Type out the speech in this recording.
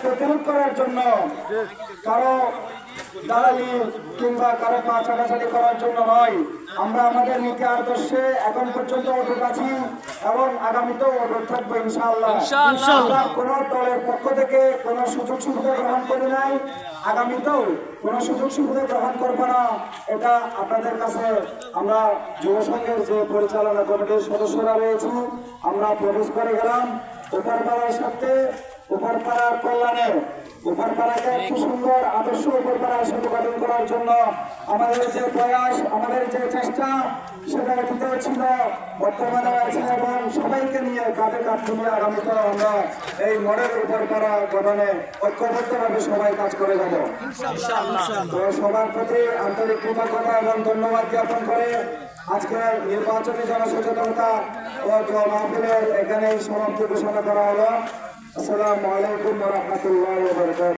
প্রতিরোধ করার জন্য কারো দালালি কিংবা কারো পা চাটাচাটি করার জন্য নয়। আমরা আমাদের নীতি আদর্শে এখন পর্যন্ত অটুট আছি এবং আগামীতেও অটুট থাকবো ইনশাআল্লাহ। আমরা কোনো দলের পক্ষ থেকে কোনো সুযোগ সুবিধা গ্রহণ করি নাই, আগামীতেও কোনো সুযোগ সুবিধা গ্রহণ করবো না। এটা আপনাদের কাছে আমরা যুব সংঘের যে পরিচালনা কমিটির সদস্যরা রয়েছি আমরা প্রবেশ করে গেলাম উপরপাড়ার সাথে, উপরপাড়ার কল্যাণে, উপরপাড়াকে একটু সুন্দর আদর্শ উপরপাড়া হিসেবে গঠন করার জন্য আমাদের যে প্রয়াস, আমাদের যে চেষ্টা সেটা অতীতেও ছিল, বর্তমানে আছে এবং সবাইকে নিয়ে কাঁধে কাঁধ নিয়ে আগামীতে আমরা এই মডেল উপরপাড়া গঠনে ঐক্যবদ্ধভাবে সবাই কাজ করে যাব। তো সবার প্রতি আন্তরিক কৃতজ্ঞতা এবং ধন্যবাদ জ্ঞাপন করে আজকে নির্বাচনী জনসচেতনতা ও মাহফিলের এখানেই সমাপ্তি ঘোষণা করা হলো। আসসালামু আলাইকুম ওয়া রাহমাতুল্লাহি ওয়া বারাকাতুহু।